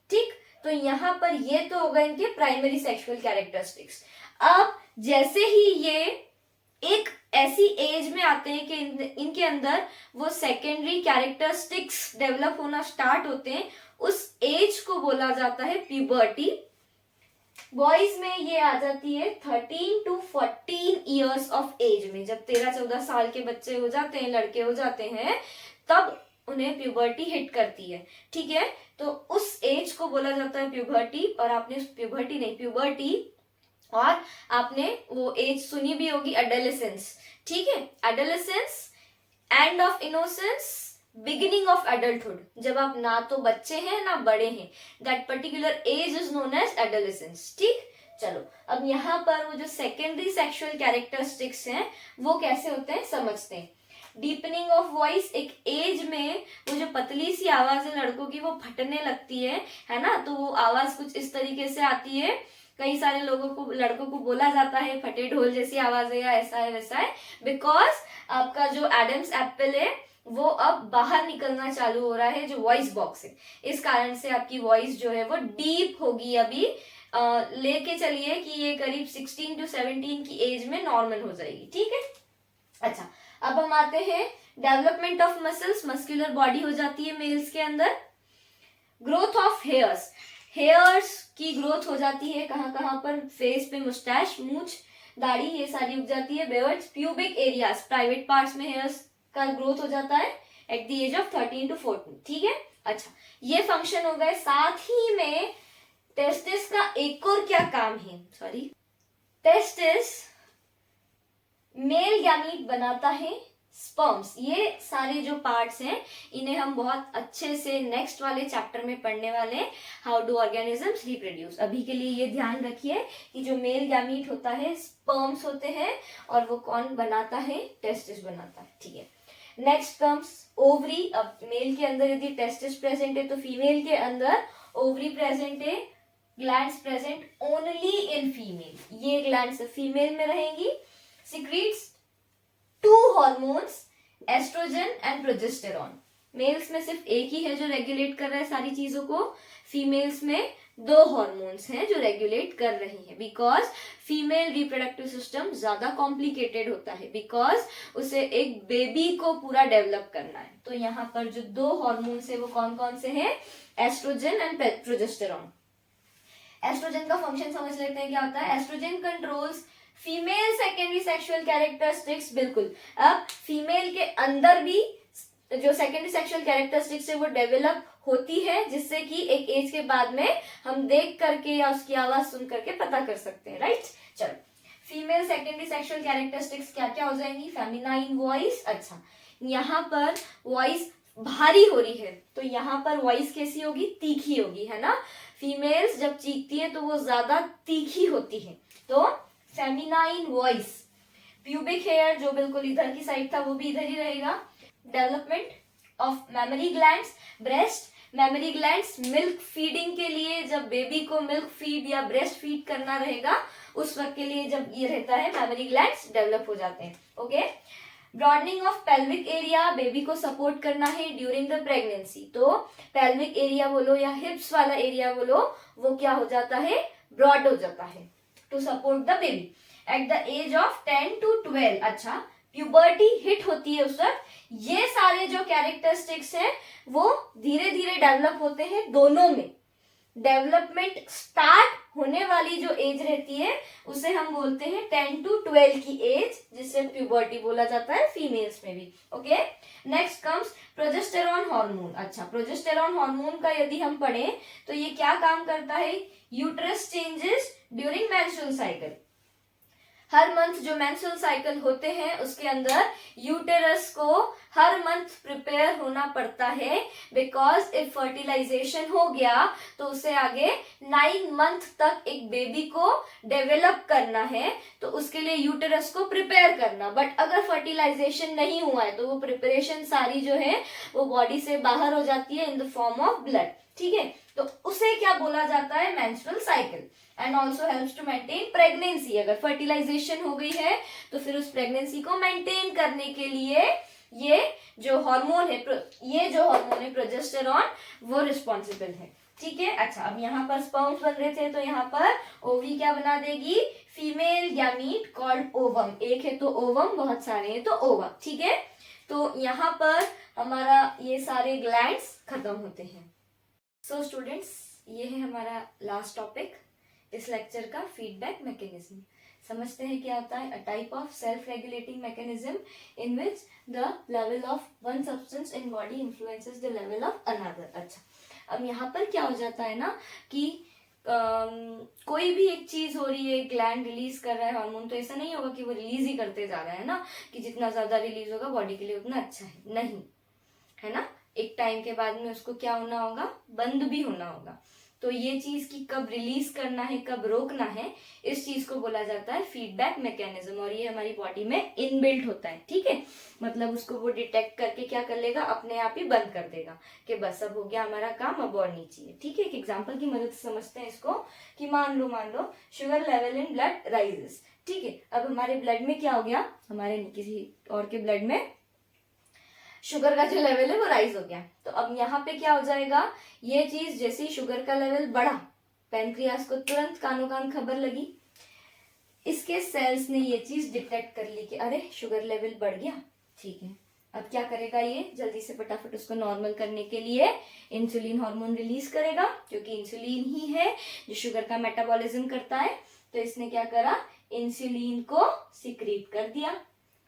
ठीक। तो यहाँ पर ये तो होगा इनके प्राइमरी सेक्सुअल कैरेक्टरिस्टिक्स। अब जैसे ही ये एक ऐसी एज में आते हैं कि इनके अंदर वो सेकेंडरी कैरेक्टरिस्टिक्स डेवलप होना स्टार्ट होते हैं, उस एज को बोला जाता है प्यूबर्टी। बॉयज में ये आ जाती है 13 to 14 ईयर्स ऑफ एज में, जब 13-14 साल के बच्चे हो जाते हैं, लड़के हो जाते हैं, तब उन्हें प्यूबर्टी हिट करती है, ठीक है। तो उस एज को बोला जाता है प्यूबर्टी, और आपने प्यूबर्टी नहीं, प्यूबर्टी, और आपने वो एज सुनी भी होगी एडोलेसेंस, ठीक है। Adolescence, end of innocence, beginning of adulthood, जब आप ना तो बच्चे हैं ना बड़े हैं, that particular age is known as adolescence, ठीक। चलो अब यहाँ पर वो जो सेकेंडरी सेक्सुअल कैरेक्टरिस्टिक्स हैं वो कैसे होते हैं समझते हैं। डीपनिंग ऑफ वॉइस, एक एज में वो जो पतली सी आवाज है लड़कों की वो फटने लगती है ना, तो वो आवाज कुछ इस तरीके से आती है। कई सारे लोगों को, लड़कों को बोला जाता है फटे ढोल जैसी आवाज है या ऐसा है वैसा है, बिकॉज आपका जो एडम्स एप्पल है वो अब बाहर निकलना चालू हो रहा है, जो वॉइस बॉक्स है, इस कारण से आपकी वॉइस जो है वो डीप होगी। अभी लेके चलिए कि ये करीब 16 to 17 की एज में नॉर्मल हो जाएगी, ठीक है। अच्छा, अब हम आते हैं development of muscles, muscular body हो जाती है मेल्स के अंदर। ग्रोथ ऑफ हेयर्स, हेयर्स की ग्रोथ हो जाती है कहाँ कहाँ पर, फेस पे मुस्टैच, मूछ, दाढ़ी, ये सारी उग जाती है। Beards, pubic areas, private parts में हेयर्स का ग्रोथ हो जाता है at the age of 13 to 14, ठीक है। अच्छा, ये फंक्शन हो गए। साथ ही में टेस्टिस का एक और क्या काम है, सॉरी, टेस्टिस मेल गैमीट बनाता है, स्पर्म्स, ये सारे जो पार्ट्स हैं इन्हें हम बहुत अच्छे से नेक्स्ट वाले चैप्टर में पढ़ने वाले हैं, हाउ डू ऑर्गेनिजम्स रिप्रोड्यूस। अभी के लिए ये ध्यान रखिए कि जो मेल गैमीट होता है स्पर्म्स होते हैं, और वो कौन बनाता है, टेस्टिस बनाता है, ठीक है। Next comes ovary. अब मेल के अंदर यदि टेस्टिस प्रेजेंट है तो फीमेल के अंदर ओवरी प्रेजेंट है, glands present only in female, ये ग्लैंड्स फीमेल में रहेंगी। Secretes 2 hormones, estrogen and progesterone. Males में सिर्फ एक ही है जो रेगुलेट कर रहा है सारी चीजों को, फीमेल्स में 2 हॉर्मोन्स हैं जो रेगुलेट कर रही हैं, बिकॉज फीमेल रिप्रोडक्टिव सिस्टम ज्यादा कॉम्प्लिकेटेड होता है, बिकॉज उसे एक बेबी को पूरा डेवलप करना है। तो यहाँ पर जो 2 हॉर्मोन्स है वो कौन कौन से हैं, एस्ट्रोजन एंड प्रोजेस्टेरॉन। एस्ट्रोजन का फंक्शन समझ लेते हैं क्या होता है। Estrogen controls female secondary sexual characteristics, बिल्कुल। अब फीमेल के अंदर भी जो सेकेंडरी सेक्सुअल कैरेक्टरिस्टिक्स है वो डेवलप होती है, जिससे कि एक एज के बाद में हम देख करके या उसकी आवाज सुन करके पता कर सकते हैं, राइट। चलो, फीमेल सेकेंडरी सेक्सुअल कैरेक्टरिस्टिक्स क्या क्या हो जाएंगी, फेमिनाइन वॉइस। अच्छा, यहाँ पर वॉइस भारी हो रही है, तो यहाँ पर वॉइस कैसी होगी, तीखी होगी, है ना। फीमेल्स जब चीखती है तो वो ज्यादा तीखी होती है, तो फेमिनाइन वॉइस। प्यूबिक हेयर जो बिल्कुल इधर की साइड था वो भी इधर ही रहेगा। Development of mammary glands, breast mammary glands milk feeding के लिए, जब बेबी को मिल्क फीड या ब्रेस्ट फीड करना रहेगा उस वक्त के लिए जब ये रहता है मेमोरी ग्लैंड्स डेवलप हो जाते हैं। Okay. Broadening of pelvic area, baby को सपोर्ट करना है ड्यूरिंग द प्रेगनेंसी, तो पेल्विक एरिया बोलो या हिप्स वाला एरिया बोलो, वो क्या हो जाता है, ब्रॉड हो जाता है to support the baby at the age of 10 to 12। अच्छा, प्यूबर्टी हिट होती है उस वक्त, ये सारे जो कैरेक्टरिस्टिक्स हैं वो धीरे धीरे डेवलप होते हैं दोनों में। डेवलपमेंट स्टार्ट होने वाली जो एज रहती है उसे हम बोलते हैं 10 to 12 की एज, जिसे प्यूबर्टी बोला जाता है फीमेल्स में भी। Okay. Next comes progesterone hormone. अच्छा, प्रोजेस्टेरॉन हार्मोन का यदि हम पढ़ें तो ये क्या काम करता है, uterus changes during menstrual cycle. हर मंथ जो मेंस्ट्रुअल साइकिल होते हैं उसके अंदर यूटेरस को हर मंथ प्रिपेयर होना पड़ता है, बिकॉज इफ फर्टिलाइजेशन हो गया तो उसे आगे 9 मंथ तक एक बेबी को डेवलप करना है, तो उसके लिए यूटेरस को प्रिपेयर करना। बट अगर फर्टिलाइजेशन नहीं हुआ है तो वो प्रिपरेशन सारी जो है वो बॉडी से बाहर हो जाती है in the form of blood, ठीक है। तो उसे क्या बोला जाता है, menstrual cycle. And also helps to maintain pregnancy. अगर फर्टिलाइजेशन हो गई है तो फिर उस प्रेगनेंसी को मेंटेन करने के लिए ये जो हार्मोन है प्रोजेस्टेरॉन, वो रिस्पॉन्सिबल है, ठीक है। अच्छा, अब यहाँ पर स्पर्म्स बन रहे थे तो यहाँ पर ओवी क्या बना देगी, फीमेल गैमीट कॉल्ड ओवम। एक है तो ओवम, बहुत सारे हैं तो ओवा, ठीक है। तो यहाँ पर हमारा ये सारे ग्लैंड्स खत्म होते हैं। सो स्टूडेंट्स, ये है हमारा लास्ट टॉपिक इस लेक्चर का, फीडबैक मैकेनिज्म। समझते हैं क्या होता है, a type of self regulating mechanism in which the level of one substance in body influences the level of another. अच्छा, अब यहाँ पर क्या हो जाता है ना कि कोई भी एक चीज हो रही है, ग्लैंड रिलीज कर रहा है हार्मोन, तो ऐसा नहीं होगा कि वो रिलीज ही करते जा रहा है ना, कि जितना ज्यादा रिलीज होगा बॉडी के लिए उतना अच्छा है, नहीं, है ना। एक टाइम के बाद में उसको क्या होना होगा, बंद भी होना होगा। तो ये चीज की कब रिलीज करना है कब रोकना है, इस चीज को बोला जाता है फीडबैक मैकेनिज्म, और ये हमारी बॉडी में इनबिल्ट होता है, ठीक है। मतलब उसको वो डिटेक्ट करके क्या कर लेगा, अपने आप ही बंद कर देगा कि बस अब हो गया हमारा काम, अब और नहीं चाहिए, ठीक है। एक एग्जांपल की मदद से समझते हैं इसको कि मान low sugar level in blood rises, ठीक है। अब हमारे ब्लड में क्या हो गया, हमारे किसी और के ब्लड में शुगर का जो लेवल है वो राइज हो गया। तो अब यहाँ पे क्या हो जाएगा, ये चीज जैसे ही शुगर का लेवल बढ़ा, पैनक्रियास को तुरंत कानो कान खबर लगी, इसके सेल्स ने ये चीज डिटेक्ट कर ली कि अरे शुगर लेवल बढ़ गया, ठीक है। अब क्या करेगा, ये जल्दी से फटाफट उसको नॉर्मल करने के लिए इंसुलिन हार्मोन रिलीज करेगा, क्योंकि इंसुलिन ही है जो शुगर का मेटाबॉलिज्म करता है। तो इसने क्या करा, इंसुलिन को सिक्रीट कर दिया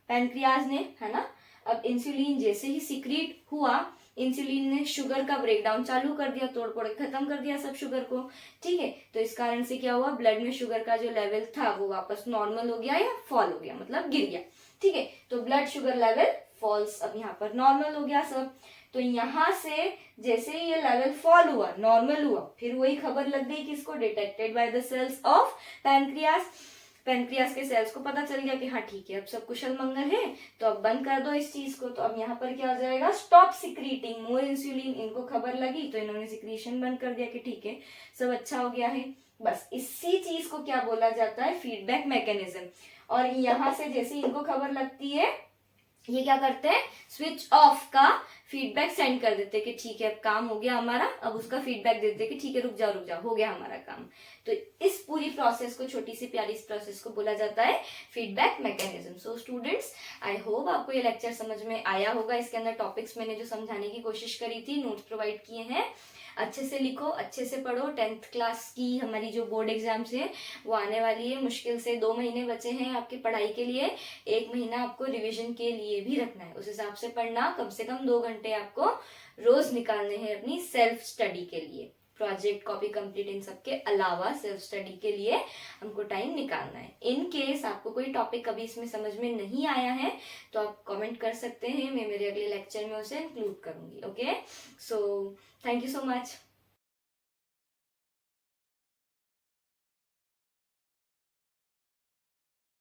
पैनक्रियाज ने, है ना। अब इंसुलिन जैसे ही सिक्रीट हुआ, इंसुलिन ने शुगर का ब्रेकडाउन चालू कर दिया, तोड़ फोड़ खत्म कर दिया सब शुगर को, ठीक है। तो इस कारण से क्या हुआ, ब्लड में शुगर का जो लेवल था वो वापस नॉर्मल हो गया या फॉल हो गया, मतलब गिर गया, ठीक है। तो ब्लड शुगर लेवल फॉल्स, अब यहाँ पर नॉर्मल हो गया सब। तो यहाँ से जैसे ही ये लेवल फॉल हुआ, नॉर्मल हुआ, फिर वही खबर लग गई किसको, detected by the cells of pancreas. Pancreas के सेल्स को पता चल गया कि हाँ ठीक है, अब सब कुशल मंगल है, तो अब बंद कर दो इस चीज को। तो अब यहाँ पर क्या हो जाएगा, स्टॉप सिक्रीटिंग मोर इंसुलिन। इनको खबर लगी तो इन्होंने सिक्रीशन बंद कर दिया कि ठीक है सब अच्छा हो गया है। बस इसी चीज को क्या बोला जाता है, फीडबैक मैकेनिज्म। और यहाँ से जैसे इनको खबर लगती है, ये क्या करते हैं, स्विच ऑफ का फीडबैक सेंड कर देते कि ठीक है अब काम हो गया हमारा, अब उसका फीडबैक देते कि ठीक है रुक जाओ हो गया हमारा काम। तो इस पूरी प्रोसेस को, छोटी सी प्यारी इस प्रोसेस को बोला जाता है feedback mechanism. So students, I hope आपको ये लेक्चर समझ में आया होगा। इसके अंदर टॉपिक्स मैंने जो समझाने की कोशिश करी थी, नोट्स प्रोवाइड किए हैं, अच्छे से लिखो, अच्छे से पढ़ो। 10th क्लास की हमारी जो बोर्ड एग्जाम्स है वो आने वाली है, मुश्किल से 2 महीने बचे हैं आपकी पढ़ाई के लिए। 1 महीना आपको रिवीजन के लिए भी रखना है, उस हिसाब से पढ़ना। कम से कम 2 घंटे आपको रोज निकालने हैं अपनी सेल्फ स्टडी के लिए। प्रोजेक्ट, कॉपी कंप्लीट, इन सब के अलावा सेल्फ स्टडी के लिए हमको टाइम निकालना है। इन केस आपको कोई टॉपिक कभी इसमें समझ में नहीं आया है तो आप कमेंट कर सकते हैं, मैं मेरे अगले लेक्चर में उसे इंक्लूड करूंगी। Okay, so thank you so much.